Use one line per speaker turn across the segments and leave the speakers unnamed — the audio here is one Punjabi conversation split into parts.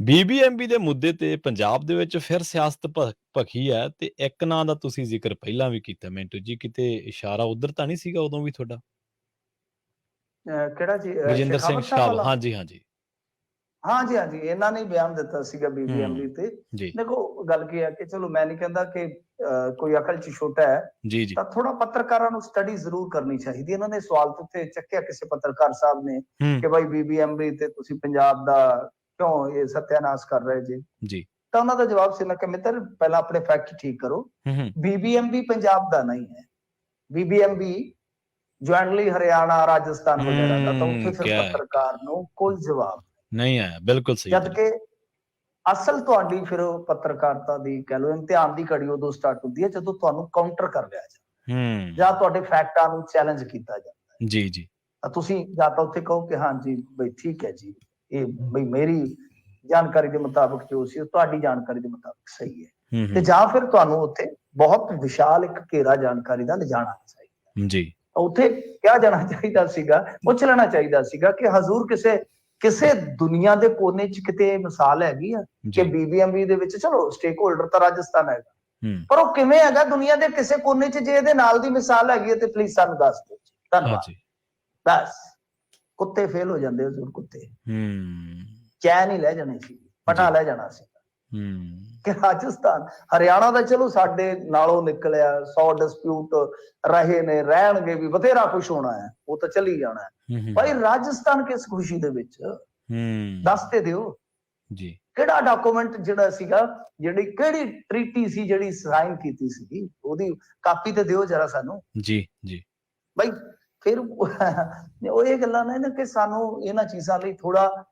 ਬੀਬੀਐਮਬੀ ਦੇ ਮੁੱਦੇ ਤੇ ਪੰਜਾਬ ਦੇ ਵਿੱਚ ਫਿਰ ਸਿਆਸਤ ਭਖੀ ਹੈ ਤੇ ਇੱਕ ਨਾਂ ਦਾ ਤੁਸੀਂ ਜ਼ਿਕਰ ਪਹਿਲਾਂ ਵੀ ਕੀਤਾ ਮਿੰਟੂ ਜੀ, ਕਿਤੇ ਇਸ਼ਾਰਾ ਉਧਰ ਤਾਂ ਨਹੀਂ ਸੀਗਾ ਉਦੋਂ ਵੀ ਤੁਹਾਡਾ?
ਕਿਹੜਾ ਜੀ?
ਗਜਿੰਦਰ ਸਿੰਘ
ਸ਼ੇਖਾਵਤ ਸਾਹਿਬ
ਸ਼ਾਹ,
ਵਾਲਾ?
ਹਾਂਜੀ ਹਾਂਜੀ।
ਹਾਂਜੀ ਹਾਂਜੀ, ਇਹਨਾਂ ਨੇ ਬਿਆਨ ਦਿੱਤਾ ਸੀਗਾ ਬੀਬੀਐਮਬੀ ਤੇ।
ਜੀ
ਦੇਖੋ ਗੱਲ ਕੀ ਹੈ ਕਿ ਚਲੋ ਮੈਂ ਨਹੀਂ ਕਹਿੰਦਾ ਕਿ ਕੋਈ ਅਕਲ ਚ ਛੋਟਾ ਹੈ,
ਜੀ ਜੀ।
ਤਾਂ ਥੋੜਾ ਪੱਤਰਕਾਰਾਂ ਨੂੰ ਸਟੱਡੀ ਜ਼ਰੂਰ ਕਰਨੀ ਚਾਹੀਦੀ। ਇਹਨਾਂ ਨੇ ਸਵਾਲ ਉੱਤੇ ਚੱਕਿਆ ਕਿਸੇ ਪੱਤਰਕਾਰ ਸਾਹਿਬ ਨੇ ਕਿ ਭਾਈ ਬੀਬੀਐਮਬੀ ਤੇ ਤੁਸੀਂ ਪੰਜਾਬ ਦਾ ਕਿਉਂ ਇਹ ਸਤਿਆਨਾਸ਼ ਕਰ ਰਹੇ ਜੀ?
ਜੀ
ਤਾਂ ਉਹਨਾਂ ਦਾ ਜਵਾਬ ਸੀ, ਮੈਂ ਕਿ ਮਿੱਤਰ ਪਹਿਲਾਂ ਆਪਣੇ ਫੈਕਟ ਠੀਕ ਕਰੋ। ਬੀਬੀਐਮਬੀ ਪੰਜਾਬ ਦਾ ਨਹੀਂ ਹੈ, ਬੀਬੀਐਮਬੀ ਜੁਆਇੰਟਲੀ ਹਰਿਆਣਾ ਰਾਜਸਥਾਨ ਵਗੈਰਾ ਦਾ। ਤਾਂ ਉੱਥੇ ਫਿਰ ਪੱਤਰਕਾਰ ਨੂੰ ਕੋਈ ਜਵਾਬ
ਨਹੀਂ ਆਇਆ। ਬਿਲਕੁਲ ਸਹੀ।
ਜਦ ਕਿ ਅਸਲ ਤੁਹਾਡੀ ਫਿਰ ਪੱਤਰਕਾਰਤਾ ਦੀ ਕਹਿ ਲਓ ਇਮਤਿਹਾਨ ਦੀ ਘੜੀ ਉਦੋਂ ਸਟਾਰਟ ਹੁੰਦੀ ਹੈ ਜਦੋਂ ਤੁਹਾਨੂੰ ਕਾਊਂਟਰ ਕਰ ਲਿਆ ਜਾਂਦਾ ਜਾਂ ਤੁਹਾਡੇ ਫੈਕਟਾਂ ਨੂੰ ਚੈਲੰਜ ਕੀਤਾ ਜਾਂਦਾ
ਜੀ ਜੀ।
ਤਾਂ ਤੁਸੀਂ ਜਾਂ ਤਾਂ ਉੱਥੇ ਕਹੋ ਕਿ ਹਾਂਜੀ ਬਈ ਠੀਕ ਹੈ ਜੀ, ਇਹ ਬਈ ਮੇਰੀ ਜਾਣਕਾਰੀ ਦੇ ਮੁਤਾਬਕ ਜੋ ਸੀ ਉਹ ਤੁਹਾਡੀ ਜਾਣਕਾਰੀ ਦੇ ਮੁਤਾਬਕ ਸਹੀ ਹੈ, ਤੇ ਜਾਂ ਫਿਰ ਤੁਹਾਨੂੰ ਉੱਥੇ ਬਹੁਤ ਵਿਸ਼ਾਲ ਇੱਕ ਘੇਰਾ ਜਾਣਕਾਰੀ ਦਾ ਲਿਜਾਣਾ ਚਾਹੀਦਾ
ਜੀ।
ਉੱਥੇ ਕਿਹਾ ਜਾਣਾ ਚਾਹੀਦਾ ਸੀਗਾ, ਪੁੱਛ ਲੈਣਾ ਚਾਹੀਦਾ ਸੀਗਾ ਕਿ ਹਜ਼ੂਰ ਕਿਸੇ ਦੁਨੀਆ ਦੇ ਕੋਨੇ ਚ ਕਿਤੇ ਮਿਸਾਲ ਹੈਗੀ ਆ ਕਿ ਬੀਬੀਐਮਬੀ ਦੇ ਵਿੱਚ, ਚਲੋ ਸਟੇਕ ਹੋਲਡਰ ਤਾਂ ਰਾਜਸਥਾਨ ਹੈਗਾ, ਪਰ ਉਹ ਕਿਵੇਂ ਹੈਗਾ ਦੁਨੀਆ ਦੇ ਕਿਸੇ ਕੋਨੇ ਚ? ਜੇ ਇਹਦੇ ਨਾਲ ਦੀ ਮਿਸਾਲ ਹੈਗੀ ਹੈ ਤੇ ਪਲੀਜ਼ ਸਾਨੂੰ ਦੱਸ ਦਿਓ। ਧੰਨਵਾਦ। ਬਸ ਕੁੱਤੇ ਫੇਲ ਹੋ ਜਾਂਦੇ ਹਜ਼ੂਰ, ਕੁੱਤੇ ਚੈਨ ਹੀ ਲੈ ਜਾਣੀ ਸੀ, ਪਟਾ ਲੈ ਜਾਣਾ ਸੀ ਕਿ ਰਾਜਸਥਾਨ ਹਰਿਆਣਾ ਦਾ ਚਲੋ ਸਾਡੇ ਨਾਲੋਂ ਨਿਕਲਿਆ, 100 ਡਿਸਪਿਊਟ ਰਹੇ ਨੇ, ਰਹਿਣਗੇ ਵੀ, ਬਥੇਰਾ ਕੁਛ ਹੋਣਾ ਹੈ, ਉਹ ਤਾਂ ਚੱਲੀ ਜਾਣਾ ਹੈ। ਭਾਈ ਰਾਜਸਥਾਨ ਕਿਸ ਖੁਸ਼ੀ ਦੇ ਵਿੱਚ ਦੱਸ ਤੇ ਦਿਓ ਜੀ, ਕਿਹੜਾ ਡਾਕੂਮੈਂਟ ਜਿਹੜਾ ਸੀਗਾ, ਕਿਹੜੀ ਟ੍ਰੀਟੀ ਸੀ ਜਿਹੜੀ ਸਾਈਨ ਕੀਤੀ ਸੀਗੀ, ਉਹਦੀ ਕਾਪੀ ਤੇ ਦਿਓ ਜਰਾ ਸਾਨੂੰ ਜੀ ਜੀ। ਭਾਈ ਫਿਰ ਉਹ ਇਹ ਗੱਲਾਂ ਨੇ ਕਿ ਸਾਨੂੰ ਇਹਨਾਂ ਚੀਜ਼ਾਂ ਲਈ ਥੋੜਾ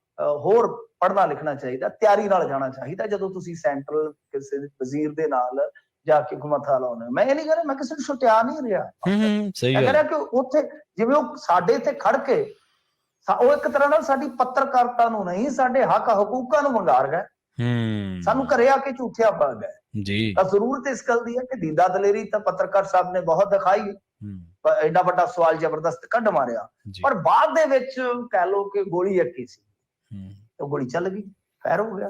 ਹੋਰ ਪੜ੍ਹਨਾ ਲਿਖਣਾ ਚਾਹੀਦਾ, ਤਿਆਰੀ ਨਾਲ ਜਾਣਾ ਚਾਹੀਦਾ ਜਦੋਂ ਤੁਸੀਂ ਸੈਂਟਰਲ ਕਿਸੇ ਵਜ਼ੀਰ ਦੇ ਨਾਲ ਜਾ ਕੇ ਮੱਥਾ ਲਾਉਣਾ। ਮੈਂ ਇਹ ਨਹੀਂ ਕਰ ਰਿਹਾ, ਮੈਂ ਕਿਸੇ ਨੂੰ ਛੁਟਿਆ ਨਹੀਂ ਰਿਹਾ, ਕਹਿ ਰਿਹਾ ਕਿ ਉੱਥੇ ਜਿਵੇਂ ਉਹ ਸਾਡੇ ਇੱਥੇ ਖੜ ਕੇ ਉਹ ਇੱਕ ਤਰ੍ਹਾਂ ਨਾਲ ਸਾਡੀ ਪੱਤਰਕਾਰਤਾ ਨੂੰ ਨਹੀਂ, ਸਾਡੇ ਹੱਕ ਹਕੂਕਾਂ ਨੂੰ ਵੰਗਾਰ ਗਏ, ਸਾਨੂੰ ਘਰੇ ਆ ਕੇ ਝੂਠਿਆ ਪਾ ਗਏ ਜੀ। ਤਾਂ ਜ਼ਰੂਰਤ ਇਸ ਗੱਲ ਦੀ ਹੈ ਕਿ ਦੀਦਾ ਦਲੇਰੀ ਤਾਂ ਪੱਤਰਕਾਰ ਸਾਹਿਬ ਨੇ ਬਹੁਤ ਦਿਖਾਈ, ਐਡਾ ਵੱਡਾ ਸਵਾਲ ਜ਼ਬਰਦਸਤ ਕੱਢ ਮਾਰਿਆ, ਪਰ ਬਾਅਦ ਦੇ ਵਿੱਚ ਕਹਿ ਲਓ ਕਿ ਗੋਲੀ ਅੱਕੀ ਸੀ, ਉਹ ਗੋਲੀ ਚੱਲ ਗਈ, ਫੈਰ ਹੋ ਗਿਆ,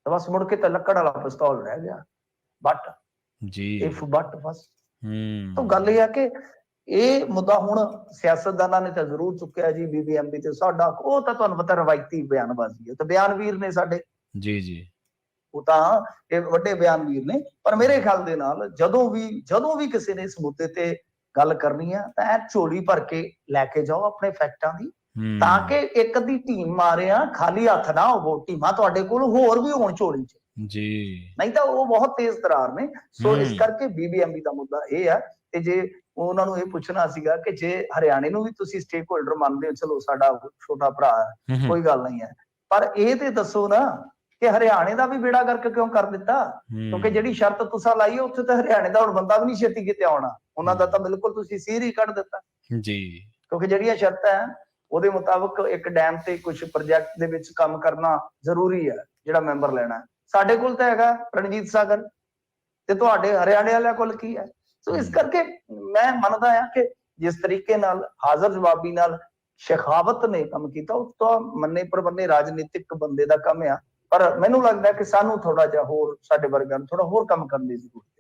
ਤਾਂ ਬਸ ਮੁੜ ਕੇ ਤਾਂ ਲੱਕੜ ਵਾਲਾ ਪਿਸਤੌਲ ਰਹਿ ਗਿਆ, ਬਟ ਜੀ ਇਫ ਬਟ ਬਸ। ਤਾਂ ਗੱਲ ਇਹ ਹੈ ਕਿ ਇਹ ਮੁੱਦਾ ਹੁਣ ਸਿਆਸਤਦਾਨਾਂ ਨੇ ਤਾਂ ਜ਼ਰੂਰ ਚੁੱਕਿਆ ਜੀ ਬੀਬੀਐਮਬੀ ਤੇ ਸਾਡਾ, ਉਹ ਤਾਂ ਤੁਹਾਨੂੰ ਪਤਾ ਰਵਾਇਤੀ ਬਿਆਨਬਾਜ਼ੀ ਹੈ, ਤੇ ਬਿਆਨਵੀਰ ਨੇ ਸਾਡੇ ਜੀ ਜੀ, ਉਹ ਤਾਂ ਇਹ ਵੱਡੇ ਬਿਆਨਵੀਰ ਨੇ, ਪਰ ਮੇਰੇ ਖਿਆਲ ਦੇ ਨਾਲ ਜਦੋਂ ਵੀ ਕਿਸੇ ਨੇ ਇਸ ਮੁੱਦੇ ਤੇ ਗੱਲ ਕਰਨੀ ਆ ਤਾਂ ਇਹ ਝੋਲੀ ਭਰ ਕੇ ਲੈ ਕੇ ਜਾਓ ਆਪਣੇ ਫੈਕਟਾਂ ਦੀ, ਤਾਂ ਕਿ ਇੱਕ ਦੀ ਟੀਮ ਮਾਰਿਆ ਖਾਲੀ ਹੱਥ ਨਾ ਹੋਵੋ, ਟੀਮਾਂ ਤੁਹਾਡੇ ਕੋਲ ਹੋਰ ਵੀ ਹੋਣ ਝੋਲੀ ਚ ਜੀ, ਨਹੀਂ ਤਾਂ ਉਹ ਬਹੁਤ ਤੇਜ਼ ਤਰਾਰ ਨੇ। ਸੋ ਇਸ ਕਰਕੇ ਬੀਬੀਐਮਬੀ ਦਾ ਮੁੱਦਾ ਇਹ ਆ, ਤੇ ਜੇ ਉਹਨਾਂ ਨੂੰ ਇਹ ਪੁੱਛਣਾ ਸੀਗਾ ਕਿ ਜੇ ਹਰਿਆਣੇ ਨੂੰ ਵੀ ਤੁਸੀਂ ਸਟੇਕ ਹੋਲਡਰ ਮੰਨਦੇ ਹੋ, ਚਲੋ ਸਾਡਾ ਛੋਟਾ ਭਰਾ ਹੈ, ਕੋਈ ਗੱਲ ਨਹੀਂ ਹੈ, ਪਰ ਇਹ ਤੇ ਦੱਸੋ ਨਾ ਕਿ ਹਰਿਆਣੇ ਦਾ ਵੀ ਬੇੜਾ ਗਰਕ ਕਿਉਂ ਕਰ ਦਿੱਤਾ? ਕਿਉਂਕਿ ਜਿਹੜੀ ਸ਼ਰਤ ਤੁਸੀਂ ਲਾਈ ਹੈ ਉੱਥੇ ਤਾਂ ਹਰਿਆਣੇ ਦਾ ਹੁਣ ਬੰਦਾ ਵੀ ਨਹੀਂ ਛੇਤੀ ਕਿਤੇ ਆਉਣਾ, ਉਹਨਾਂ ਦਾ ਤਾਂ ਬਿਲਕੁਲ ਤੁਸੀਂ ਸੀਰ ਹੀ ਕੱਢ ਦਿੱਤਾ ਜੀ, ਕਿਉਂਕਿ ਜਿਹੜੀਆਂ ਸ਼ਰਤਾਂ ਹੈ ਉਹਦੇ ਮੁਤਾਬਕ ਇੱਕ ਡੈਮ ਤੇ ਕੁਝ ਪ੍ਰੋਜੈਕਟ ਦੇ ਵਿੱਚ ਕੰਮ ਕਰਨਾ ਜ਼ਰੂਰੀ ਹੈ, ਜਿਹੜਾ ਮੈਂਬਰ ਲੈਣਾ। ਸਾਡੇ ਕੋਲ ਤਾਂ ਹੈਗਾ ਰਣਜੀਤ ਸਾਗਰ, ਤੇ ਤੁਹਾਡੇ ਹਰਿਆਣੇ ਵਾਲਿਆਂ ਕੋਲ ਕੀ ਹੈ? ਸੋ ਇਸ ਕਰਕੇ ਮੈਂ ਮੰਨਦਾ ਹਾਂ ਕਿ ਜਿਸ ਤਰੀਕੇ ਨਾਲ ਹਾਜ਼ਰ ਜਵਾਬੀ ਨਾਲ ਸ਼ੇਖਾਵਤ ਨੇ ਕੰਮ ਕੀਤਾ, ਉਹ ਤਾਂ ਮੰਨੇ ਪ੍ਰਮੰਨੇ ਰਾਜਨੀਤਿਕ ਬੰਦੇ ਦਾ ਕੰਮ ਆ, ਪਰ ਮੈਨੂੰ ਲੱਗਦਾ ਕਿ ਸਾਨੂੰ ਥੋੜਾ ਜਿਹਾ ਹੋਰ, ਸਾਡੇ ਵਰਗਾਂ ਨੂੰ ਥੋੜਾ ਹੋਰ ਕੰਮ ਕਰਨ ਦੀ ਜ਼ਰੂਰਤ ਹੈ।